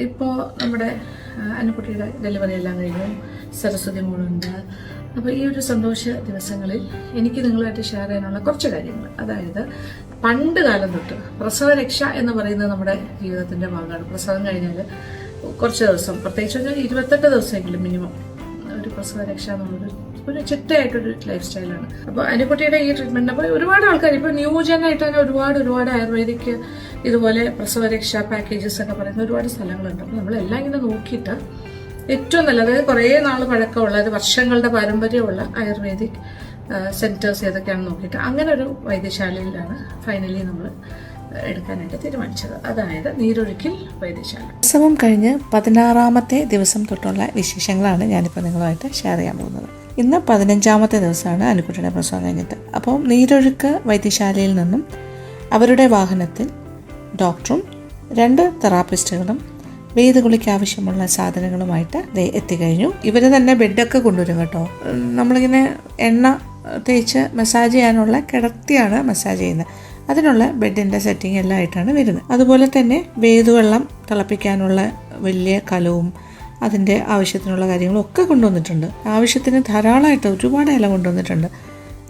ഇപ്പോൾ നമ്മുടെ അനുക്കുട്ടിയുടെ ഡെലിവറി എല്ലാം കഴിഞ്ഞു, സരസ്വതി മോളുണ്ട്. അപ്പോൾ ഈ ഒരു സന്തോഷ ദിവസങ്ങളിൽ എനിക്ക് നിങ്ങളുമായിട്ട് ഷെയർ ചെയ്യാനുള്ള കുറച്ച് കാര്യങ്ങൾ, അതായത് പണ്ട് കാലം തൊട്ട് പ്രസവരക്ഷ എന്ന് പറയുന്നത് നമ്മുടെ ജീവിതത്തിൻ്റെ ഭാഗമാണ്. പ്രസവം കഴിഞ്ഞാൽ കുറച്ച് ദിവസം, പ്രത്യേകിച്ച് പറഞ്ഞാൽ 28 ദിവസമെങ്കിലും മിനിമം ഒരു പ്രസവരക്ഷ എന്നുള്ളത് ഒരു ചിട്ടയായിട്ടൊരു ലൈഫ് സ്റ്റൈലാണ്. അപ്പോൾ അനുക്കുട്ടിയുടെ ഈ ട്രീറ്റ്മെൻറ്റ് അപ്പോൾ ഒരുപാട് ആൾക്കാർ ഇപ്പോൾ ന്യൂജനായിട്ട് തന്നെ ഒരുപാട് ആയുർവേദിക് ഇതുപോലെ പ്രസവരക്ഷ പാക്കേജസ് ഒക്കെ പറയുന്ന ഒരുപാട് സ്ഥലങ്ങളുണ്ട്. അപ്പോൾ നമ്മളെല്ലാം ഇങ്ങനെ നോക്കിയിട്ട് ഏറ്റവും നല്ല, അതായത് കുറേ നാൾ പഴക്കമുള്ള, അത് വർഷങ്ങളുടെ പാരമ്പര്യമുള്ള ആയുർവേദിക് സെൻറ്റേഴ്സ് ഏതൊക്കെയാണെന്ന് നോക്കിയിട്ട് അങ്ങനെ ഒരു വൈദ്യശാലയിലാണ് ഫൈനലി നമ്മൾ എടുക്കാനായിട്ട് തീരുമാനിച്ചത്. അതായത് നീരൊഴുക്കിൽ വൈദ്യശാല. പ്രസവം കഴിഞ്ഞ് 16ാമത്തെ ദിവസം തൊട്ടുള്ള വിശേഷങ്ങളാണ് ഞാനിപ്പോൾ നിങ്ങളുമായിട്ട് ഷെയർ ചെയ്യാൻ പോകുന്നത്. ഇന്ന് 15ാമത്തെ ദിവസമാണ് അനുക്കുട്ടിയുടെ പ്രസവം കഴിഞ്ഞിട്ട്. അപ്പോൾ നീരൊഴുക്ക് വൈദ്യശാലയിൽ നിന്നും അവരുടെ വാഹനത്തിൽ ഡോക്ടറും 2 തെറാപ്പിസ്റ്റുകളും വേദഗുളിക്ക് ആവശ്യമുള്ള സാധനങ്ങളുമായിട്ട് എത്തിക്കഴിഞ്ഞു. ഇവർ തന്നെ ബെഡൊക്കെ കൊണ്ടുവരും കേട്ടോ. നമ്മളിങ്ങനെ എണ്ണ തേച്ച് മസാജ് ചെയ്യാനുള്ള കിടത്തിയാണ് മസാജ് ചെയ്യുന്നത്. അതിനുള്ള ബെഡിൻ്റെ സെറ്റിംഗ് എല്ലാം ആയിട്ടാണ് വരുന്നത്. അതുപോലെ തന്നെ വേദുവെള്ളം തിളപ്പിക്കാനുള്ള വലിയ കലവും അതിൻ്റെ ആവശ്യത്തിനുള്ള കാര്യങ്ങളും ഒക്കെ കൊണ്ടുവന്നിട്ടുണ്ട്. ആവശ്യത്തിന് ധാരാളമായിട്ട് ഒരുപാട് ഇല കൊണ്ടുവന്നിട്ടുണ്ട്.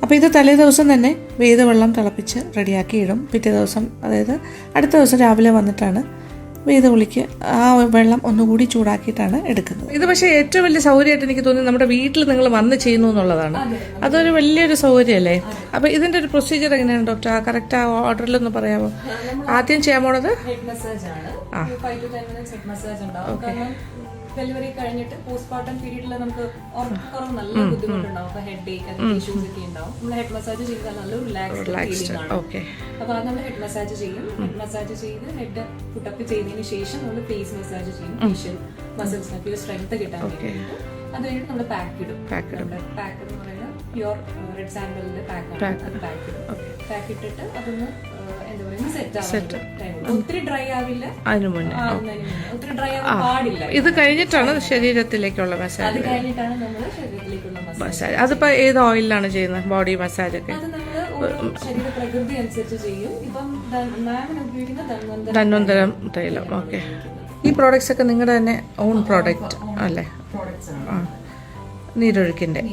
അപ്പോൾ ഇത് തലേ ദിവസം തന്നെ വേദവെള്ളം തിളപ്പിച്ച് റെഡിയാക്കി ഇടും. പിറ്റേ ദിവസം, അതായത് അടുത്ത ദിവസം രാവിലെ വന്നിട്ടാണ് വേദഗുളിക്ക് ആ വെള്ളം ഒന്നുകൂടി ചൂടാക്കിയിട്ടാണ് എടുക്കുന്നത്. ഇത് പക്ഷേ ഏറ്റവും വലിയ സൗകര്യമായിട്ട് എനിക്ക് തോന്നുന്നത് നമ്മുടെ വീട്ടിൽ നിങ്ങൾ വന്ന് ചെയ്യുന്നു എന്നുള്ളതാണ്. അതൊരു വലിയൊരു സൗകര്യമല്ലേ? അപ്പോൾ ഇതിൻ്റെ ഒരു പ്രൊസീജിയർ എങ്ങനെയാണ് ഡോക്ടർ? ആ കറക്റ്റ് ആ ഓർഡറിലൊന്ന് പറയാമോ? ആദ്യം ചെയ്യാൻ പോണത് ഹെഡ് മസാജ് ആണ്. 5 to 10 minutes ഹെഡ് മസാജ് ഉണ്ടാവും. കാരണം ഡെലിവറി കഴിഞ്ഞിട്ട് പോസ്റ്റ്മോർട്ടം പീരീഡിൽ നമുക്ക് ഉറക്കം നല്ല ബുദ്ധിമുട്ടുണ്ടാവും. അപ്പോൾ ഹെഡ് ഏക്ക് അതിന്റെ ഇഷ്യൂസ് ഒക്കെ ഉണ്ടാവും. നമ്മൾ ഹെഡ് മസാജ് ചെയ്താൽ നല്ലൊരു റിലാക്സ്ഡ് ആണ്. അപ്പോൾ അത് നമ്മൾ ഹെഡ് മസാജ് ചെയ്യും. ഹെഡ് മസാജ് ചെയ്ത് ഹെഡ് പുട്ടപ്പ് ചെയ്തതിന് ശേഷം നമ്മൾ ഫേസ് മസാജ് ചെയ്യും. ഫേഷ്യൽ മസിൽസിനൊക്കെ ഒരു സ്ട്രെങ്ത് കിട്ടാൻ വേണ്ടിയിട്ട്. അത് കഴിഞ്ഞിട്ട് നമ്മൾ പാക്ക് ഇടും. പാക്ക് എന്ന് പറയുന്നത് പ്യുവർ റെഡ് സാൻഡലിന്റെ പാക്ക് ഇടും. പാക്ക് ഇട്ടിട്ട് അതൊന്ന് ഒത്തിരി ഡ്രൈ ആവില്ല. അതിനു മുന്നേ ഒത്തിരി ഡ്രൈ ആവാൻ പാടില്ല. ഇത് കഴിഞ്ഞിട്ടാണ് ശരീരത്തിലേക്കുള്ള മസാജ്. അത് കഴിഞ്ഞിട്ടാണ് നമ്മൾ ശരീരത്തിലേക്കുള്ള മസാജ്. അതിപ്പോ ഏത് ഓയിലാണ് ചെയ്യുന്നത്? ബോഡി മസാജ് ഒക്കെ അത് നമ്മൾ ശരീര പ്രകൃതി അനുസരിച്ച് ചെയ്യും. ഇപ്പം മാമിന് ഉപയോഗിക്കുന്ന ധന്വന്തരം തൈലം. ഓക്കെ. ഈ പ്രോഡക്ട്സ് ഒക്കെ നിങ്ങളുടെ തന്നെ ഓൺ പ്രോഡക്റ്റ് അല്ലേ? നീരൊഴുക്കിന്റെ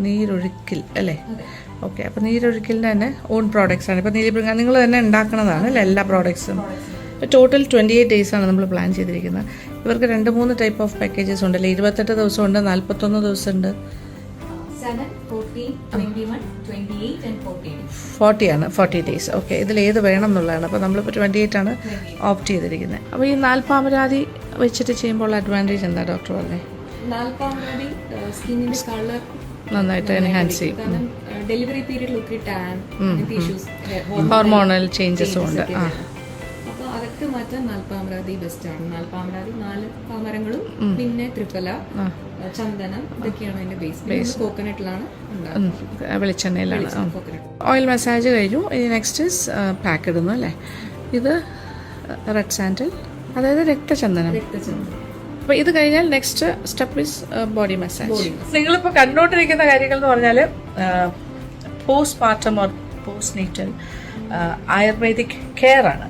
നീരൊഴുക്കിൽ അല്ലേ? ഓക്കെ. അപ്പോൾ നീരൊഴുക്കിലിൻ്റെ തന്നെ ഓൺ പ്രോഡക്ട്സ് ആണ്. ഇപ്പോൾ നീലിപ്രിയ നിങ്ങൾ തന്നെ ഉണ്ടാക്കുന്നതാണ് അല്ലേ എല്ലാ പ്രോഡക്ട്സും? ഇപ്പോൾ ടോട്ടൽ 28 ഡേയ്സാണ് നമ്മൾ പ്ലാൻ ചെയ്തിരിക്കുന്നത്. ഇവർക്ക് 2-3 ടൈപ്പ് ഓഫ് പാക്കേജസ് ഉണ്ടല്ലേ? 28 ദിവസമുണ്ട്, 41 ദിവസമുണ്ട്, 40 ആണ് 40 ഡേയ്സ്. ഓക്കെ. ഇതിൽ ഏത് വേണം എന്നുള്ളതാണ്. അപ്പോൾ നമ്മളിപ്പോൾ 28 ആണ് ഓപ്റ്റ് ചെയ്തിരിക്കുന്നത്. അപ്പോൾ ഈ നാൽപ്പാമരാതി വെച്ചിട്ട് ചെയ്യുമ്പോൾ അഡ്വാൻറ്റേജ് എന്താ ഡോക്ടർ പറഞ്ഞേ? നാൽപ്പാമരാതി സ്കിന്നിന്റെ കളർ നന്നായിട്ട് എൻഹാൻസ് ചെയ്യും. ഡെലിവറി പീരീഡിൽ ഒത്തിരി ടാൻ ഇഷ്യൂസ്, ഹോർമോണൽ ചേഞ്ചസും ഉണ്ട്. അപ്പോൾ അതൊക്കെ മാറ്റാൻ നാൽപ്പാമരാതി ബെസ്റ്റ് ആണ്. നാൽപ്പാമരാതി 4 പാമരങ്ങളും പിന്നെ ത്രിഫല, ചന്ദനം, ഇതൊക്കെയാണ് അതിന്റെ ബേസ്. കോക്കനട്ടിലാണ് വെളിച്ചെണ്ണയിലാണ്. ഓയിൽ മസാജ് കഴിഞ്ഞു. ഇനി നെക്സ്റ്റ് ഇസ് പാക്ക് ഇടുന്നു അല്ലേ? ഇത് റെഡ് സാൻഡൽ, അതായത് രക്തചന്ദനം. അപ്പോൾ ഇത് കഴിഞ്ഞാൽ next step is body massage. നിങ്ങളിപ്പോൾ കണ്ടുകൊണ്ടിരിക്കുന്ന കാര്യങ്ങൾ എന്ന് പറഞ്ഞാൽ post partum or post natal ayurvedic care ആണ്.